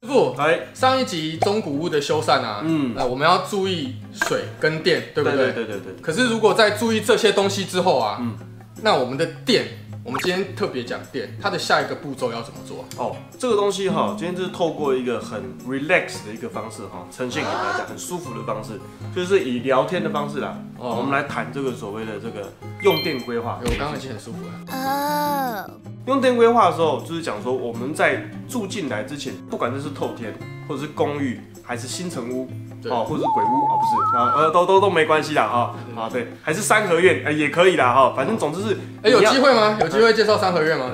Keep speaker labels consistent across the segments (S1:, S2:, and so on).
S1: 师傅，上一集中古屋的修缮啊，我们要注意水跟电，对不对？对。可是如果在注意这些东西之后啊，那我们的电，我们今天特别讲电，它的下一个步骤要怎么做？
S2: 哦，这个东西哈，今天就是透过一个很 relax 的一个方式哈，呈现给大家很舒服的方式，就是以聊天的方式啦，我们来谈这个所谓的这个用电规划。
S1: 我刚刚已经很舒服了。
S2: 用电规划的时候，就是讲说我们在住进来之前，不管这是透天，或者是公寓，还是新城屋，哦，或者是鬼屋哦，不是，都没关系啦，哈，啊对，还是三合院，也可以啦，哈，反正总之是，
S1: 有机会吗？有机会介绍三合院吗？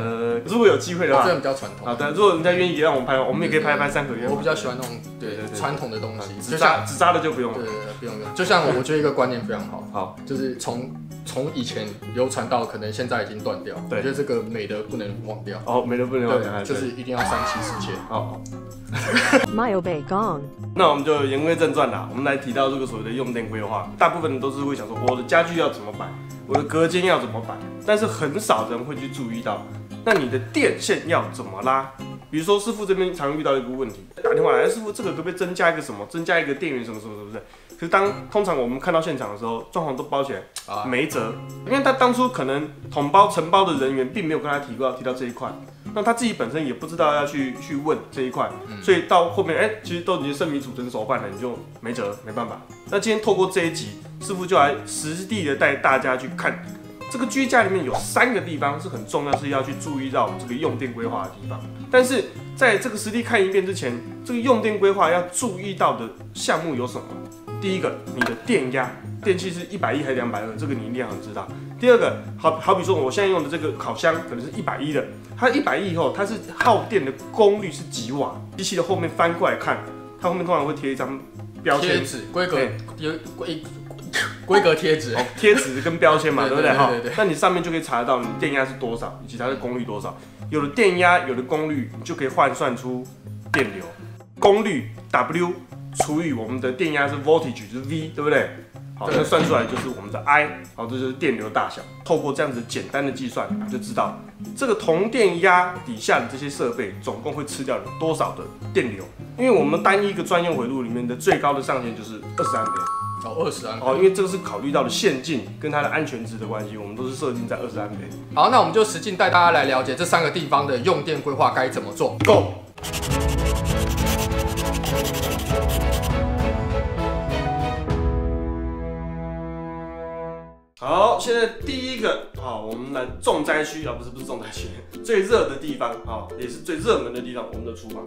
S2: 如果有机会的话，
S1: 这比较传统。
S2: 啊，对，如果人家愿意让我们拍，我们也可以拍三合院。
S1: 我比较喜欢那种对传统的东西，
S2: 纸扎的就不用了。
S1: 对，不用。就像我觉得一个观念非常好，就是从以前流传到可能现在已经断掉。我觉得这个美的不能忘掉。哦，
S2: 美的不能忘掉，
S1: 就是一定要三妻四妾。
S2: 好。那我们就言归正传啦，我们来提到这个所谓的用电规划，大部分人都是会想说我的家具要怎么摆，我的隔间要怎么摆，但是很少人会去注意到，那你的电线要怎么拉？比如说师傅这边常遇到一个问题，打电话来，师傅这个可不可以增加一个什么，增加一个电源什么，是不是？可是通常我们看到现场的时候，装潢都包起来没辙，因为他当初可能统包承包的人员并没有跟他提到这一块。那他自己本身也不知道要去问这一块，所以到后面其实都已经生米煮成熟饭了，你就没辙，没办法。那今天透过这一集，师傅就来实地的带大家去看，这个居家里面有3个地方是很重要，是要去注意到这个用电规划的地方。但是在这个实地看一遍之前，这个用电规划要注意到的项目有什么？第一个，你的电压，电器是110还是220，这个你一定要很知道。第二个，好比说我现在用的这个烤箱可能是110的，它110以后，它是耗电的功率是几瓦？机器的后面翻过来看，它后面通常会贴一张标签，
S1: 贴纸规格贴纸，
S2: 贴纸跟标签嘛，对不对？哈，那你上面就可以查得到你电压是多少，以及它的功率多少。有了电压，有了功率，你就可以换算出电流。功率 W 除以我们的电压是 voltage， 就是 V， 对不对？好，那算出来就是我们的 I， 好，这就是电流大小。透过这样子简单的计算，就知道这个同电压底下的这些设备总共会吃掉有多少的电流。因为我们单一个专用回路里面的最高的上限就是20安培。
S1: 20安培。
S2: 因为这个是考虑到的线径跟它的安全值的关系，我们都是设定在20安培。
S1: 好，那我们就实际带大家来了解这3个地方的用电规划该怎么做。Go！
S2: 好，现在第一个，我们来重灾区不是重灾区，最热的地方，也是最热门的地方，我们的厨房。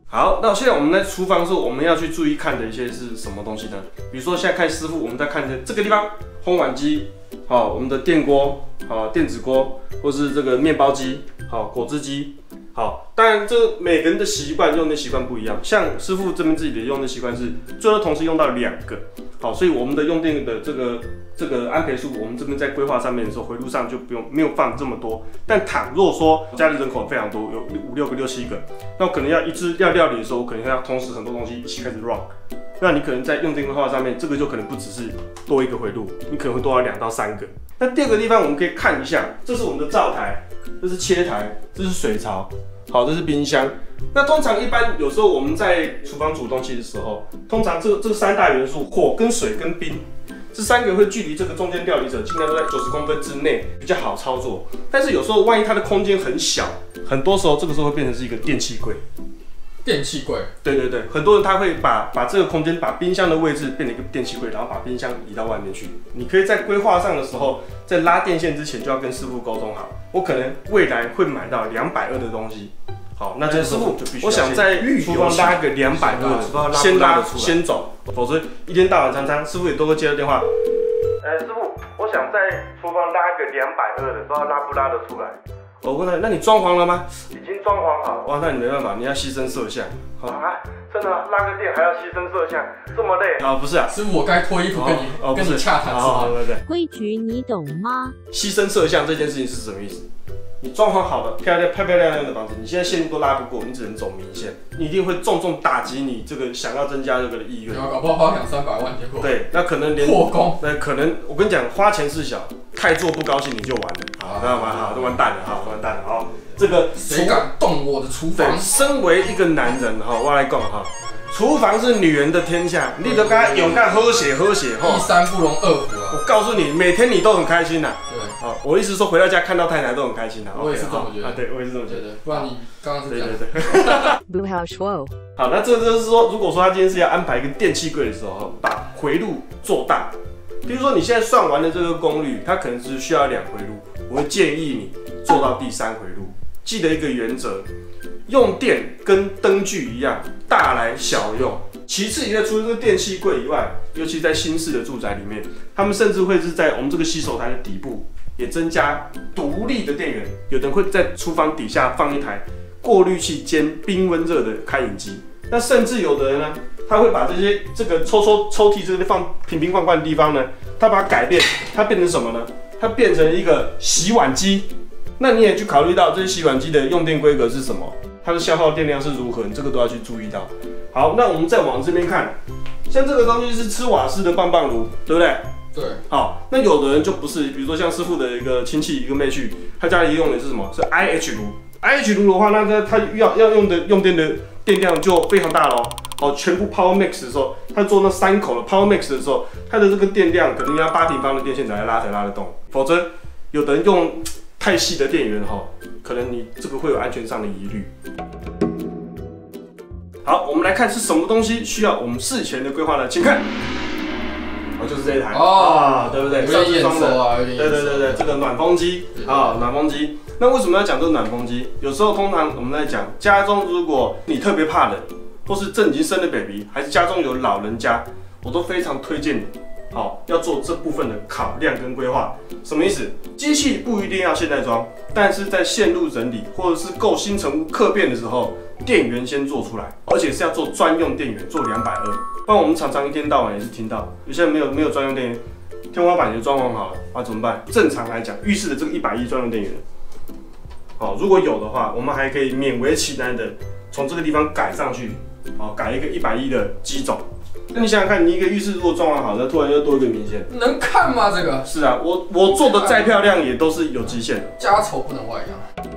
S2: 好，那现在我们在厨房的时候，我们要去注意看的一些是什么东西呢？比如说现在看师傅，我们在看这个地方，烘碗机，我们的电锅，电子锅，或是这个面包机，果汁机。好，当然这每个人的习惯用电习惯不一样，像师傅这边自己的用电习惯是最多同时用到2个，好，所以我们的用电的这个安培数，我们这边在规划上面的时候，回路上就没有放这么多。但倘若说家里人口非常多，有5、6个、6、7个，那可能要要料理的时候，可能要同时很多东西一起开始 run， 那你可能在用电规划上面，这个就可能不只是多一个回路，你可能会多到2到3个。那第二个地方我们可以看一下，这是我们的灶台，这是切台，这是水槽。好，这是冰箱。那通常一般有时候我们在厨房煮东西的时候，通常这3大元素，火跟水跟冰，这3个会距离这个中间料理者尽量都在90公分之内，比较好操作。但是有时候万一它的空间很小，很多时候这个时候会变成是一个电器柜。
S1: 电器柜，
S2: 对，很多人他会把这个空间，把冰箱的位置变成一个电器柜，然后把冰箱移到外面去。你可以在规划上的时候，在拉电线之前就要跟师傅沟通好，我可能未来会买到220的东西。好，那这师傅，我想在厨房拉个220，先拉先走，否则一天到晚常常师傅也都会接到电话。师傅，我想在厨房拉个220的，不知道拉不拉得出来。我问他，那你装潢了吗？已经装潢好。哇，那你没办法，你要牺牲摄像。真的拉个电还要牺牲摄像，这么累啊？不是啊，
S1: 师傅，我该脱衣服跟你洽谈是吗？
S2: 对。
S3: 规矩你懂吗？
S2: 牺牲摄像这件事情是什么意思？你装潢好了，漂亮的房子，你现在线路都拉不过，你只能走明线，你一定会重重打击你这个想要增加这个的意愿。
S1: 搞不好花200-300万结果。
S2: 对，那可能连
S1: 破功。
S2: 那可能我跟你讲，花钱事小，太做不高兴你就完了，好，那完蛋了，完蛋了，好。这个
S1: 谁敢动我的厨房？
S2: 身为一个男人哈，我来讲哈。厨房是女人的天下，你都跟她勇敢喝血哈。
S1: 一山不容二虎啊！
S2: 我告诉你，每天你都很开心呐。
S1: 对，
S2: 好，我意思说回到家看到太太都很开心呐。
S1: 我也是这么觉得。
S2: 对，我也是这么觉得。
S1: 不然你刚刚是这样。
S3: 不好说。
S2: 好，那这就是说，如果说他今天是要安排一个电器柜的时候，把回路做大。比如说你现在算完的这个功率，它可能只需要2回路，我会建议你做到第3回路。记得一个原则。用电跟灯具一样，大来小用。其次，除了这个电器柜以外，尤其在新式的住宅里面，他们甚至会是在我们这个洗手台的底部也增加独立的电源。有人会在厨房底下放一台过滤器兼冰温热的开饮机。那甚至有的人呢，他会把这个抽屉这个放瓶瓶罐罐的地方呢，他把它改变，它变成什么呢？它变成一个洗碗机。那你也去考虑到这些洗碗机的用电规格是什么？它的消耗电量是如何？你这个都要去注意到。好，那我们再往这边看，像这个东西是吃瓦斯的棒棒炉，对不对？
S1: 对。
S2: 好，那有的人就不是，比如说像师傅的一个亲戚一个妹婿，他家里用的是什么？是 IH 炉。IH 炉的话，那他要用电的电量就非常大咯。哦，全部 Power Max 的时候，他做那3口的 Power Max 的时候，它的这个电量可能要8平方的电线才拉得动，否则有的人用太细的电源哈，可能你这个会有安全上的疑虑。好，我们来看是什么东西需要我们事前的规划呢？请看，就是这一台对不对？
S1: 有点眼熟啊，有点眼熟。
S2: 对，这个暖风机啊，暖风机。那为什么要讲这个暖风机？有时候通常我们在讲家中，如果你特别怕冷，或是正已经生了 baby， 还是家中有老人家，我都非常推荐你。要做这部分的考量跟规划，什么意思？机器不一定要现代装，但是在线路整理或者是购新成屋客变的时候，电源先做出来，而且是要做专用电源，做220。不然我们常常一天到晚也是听到有些人没有专用电源，天花板也装潢好了怎么办？正常来讲，浴室的这个110专用电源，如果有的话，我们还可以勉为其难的从这个地方改上去，改一个110的机种。那你想想看，你一个浴室如果装潢好，那突然又多一个明线，
S1: 能看吗？这个
S2: 是啊，我做的再漂亮也都是有极限的，
S1: 家丑不能外扬。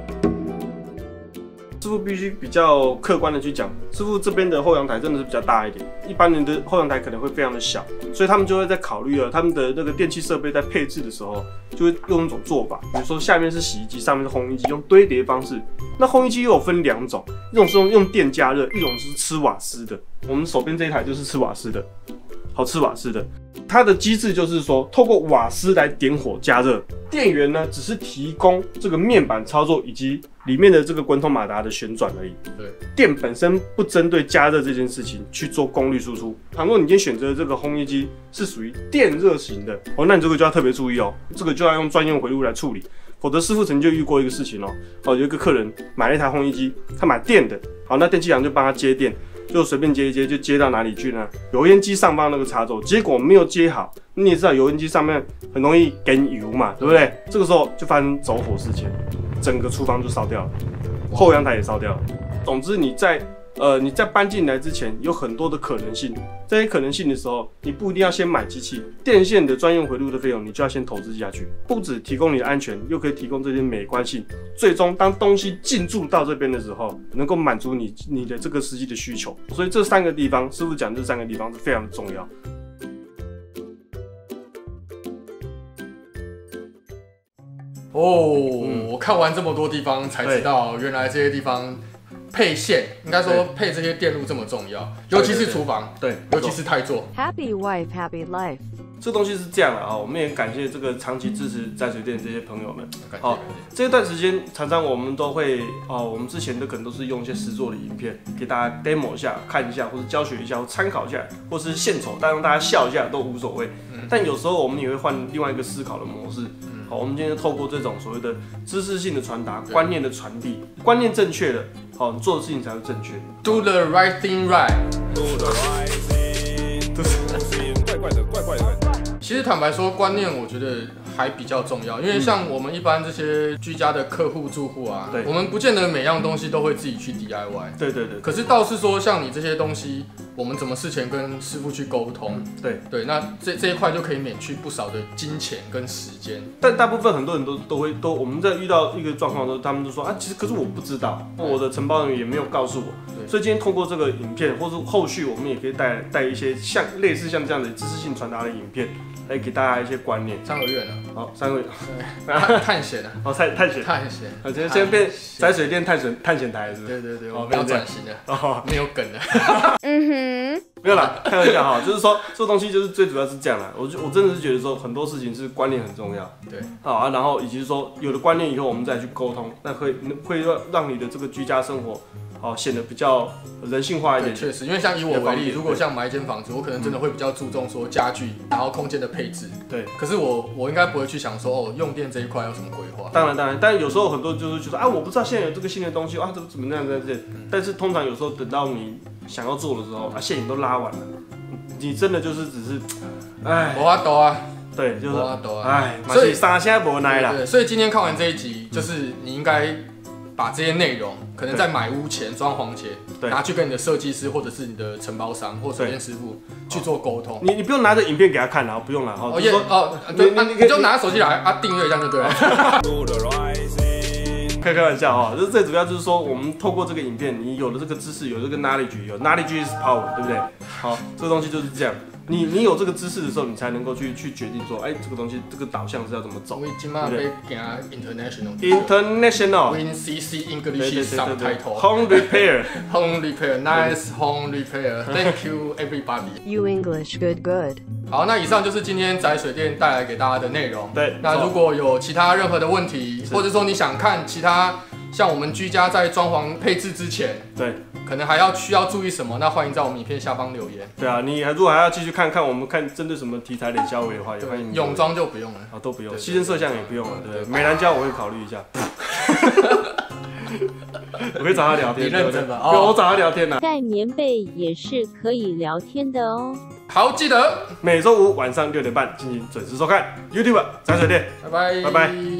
S2: 师傅必须比较客观的去讲，师傅这边的后阳台真的是比较大一点，一般人的后阳台可能会非常的小，所以他们就会在考虑他们的那个电器设备在配置的时候，就会用一种做法，比如说下面是洗衣机，上面是烘衣机，用堆叠方式。那烘衣机又有分2种，一种是用电加热，一种是吃瓦斯的。我们手边这一台就是吃瓦斯的，吃瓦斯的。它的机制就是说，透过瓦斯来点火加热，电源呢只是提供这个面板操作以及里面的这个滚筒马达的旋转而已。
S1: 对，
S2: 电本身不针对加热这件事情去做功率输出。倘若你今天选择的这个烘衣机是属于电热型的那你这个就要特别注意这个就要用专用回路来处理，否则师傅曾经就遇过一个事情有一个客人买了一台烘衣机，他买电的，那电器行就帮他接电。就随便接一接，就接到哪里去呢？油烟机上方那个插座，结果没有接好。你也知道，油烟机上面很容易跟油嘛，对不对？这个时候就发生走火事件，整个厨房就烧掉了，后阳台也烧掉了。总之，你在搬进来之前，有很多的可能性。这些可能性的时候，你不一定要先买机器，电线的专用回路的费用，你就要先投资下去，不只提供你的安全，又可以提供这些美观性。最终，当东西进驻到这边的时候，能够满足你的这个实际的需求。所以这3个地方，师傅讲这3个地方是非常的重要。
S1: 我看完这么多地方才知道，原来这些地方配线，应该说配这些电路这么重要，尤其是厨房，
S2: 对，
S1: 尤其是太座。
S3: Happy wife, happy life。
S2: 这东西是这样的我们也感谢这个长期支持沾水店这些朋友们。
S1: 好，
S2: 这段时间常常我们都会我们之前可能都是用一些实作的影片给大家 demo 一下，看一下，或是教学一下，或参考一下，或是献丑，但让大家笑一下都无所谓。但有时候我们也会换另外一个思考的模式。我们今天就透过这种所谓的知识性的传达、观念的传递，观念正确了，你做的事情才会正确。
S1: Do the right thing right。
S2: 怪怪的。
S1: 其实坦白说，观念我觉得还比较重要，因为像我们一般这些居家的客户住户啊，我们不见得每样东西都会自己去 DIY。
S2: 对。
S1: 可是倒是说，像你这些东西，我们怎么事前跟师傅去沟通？对，那这一块就可以免去不少的金钱跟时间。
S2: 但大部分很多人都，我们在遇到一个状况的时候，他们就说啊，其实可是我不知道，我的承包人员也没有告诉我，所以今天透过这个影片，或是后续我们也可以带一些类似像这样的知识性传达的影片，来给大家一些观念。
S1: 3个月了，
S2: 好，3个月，
S1: 探险了，
S2: 哦，探险，今天变宅水电探险台是不是？
S1: 对，我们要转型了，没有梗了。
S2: 没有啦，开玩笑哈，就是说这东西就是最主要是这样啦。我真的是觉得说很多事情是观念很重要，
S1: 对，
S2: 好啊，然后以及说有了观念以后，我们再去沟通，那会让你的这个居家生活。显得比较人性化一点。
S1: 确实，因为像以我为例，如果像买一间房子，我可能真的会比较注重说家具，然后空间的配置。
S2: 对。
S1: 可是我应该不会去想说用电这一块有什么规划。
S2: 当然，但有时候很多就是觉得啊，我不知道现在有这个新的东西啊，怎么那样这样。但是通常有时候等到你想要做的时候，线已都拉完了，你真的就是只是，哎，
S1: 没法度啊。
S2: 对，就是，
S1: 哎，
S2: 所以三现在无奈啦。
S1: 对，所以今天看完这一集，就是你应该把这些内容，可能在买屋前、装潢前，拿去跟你的设计师或者是你的承包商或水电师傅去做沟通。
S2: 你不用拿着影片给他看，然后不用了哈。
S1: 你就拿手机来订阅这样就对了。
S2: 开玩笑哈，就是最主要就是说，我们透过这个影片，你有了这个知识，有这个 knowledge is power， 对不对？好，这个东西就是这样。你有这个知识的时候，你才能够去决定说，这个东西这个导向是要怎么走。
S1: 我今晚要行 international。Win CC English subtitle。Home repair，nice home repair。Thank you everybody.
S3: You English good.
S1: 好，那以上就是今天宅水电带来给大家的内容。
S2: 对，
S1: 那如果有其他任何的问题，或者说你想看其他像我们居家在装潢配置之前，
S2: 对，
S1: 可能需要注意什么？那欢迎在我们影片下方留言。
S2: 对啊，你如果还要继续看我们针对什么题材脸消微的话，也欢迎。
S1: 泳装就不用了，
S2: 都不用，牺牲摄像也不用了，对不对？美男胶我会考虑一下。我可以找他聊天，
S1: 你认真吧？
S2: 我找他聊天啦。
S4: 盖棉被也是可以聊天的哦。
S1: 好，记得
S2: 每周5晚上6点半进行准时收看 YouTube 宅水电。
S1: 拜拜，
S2: 拜拜。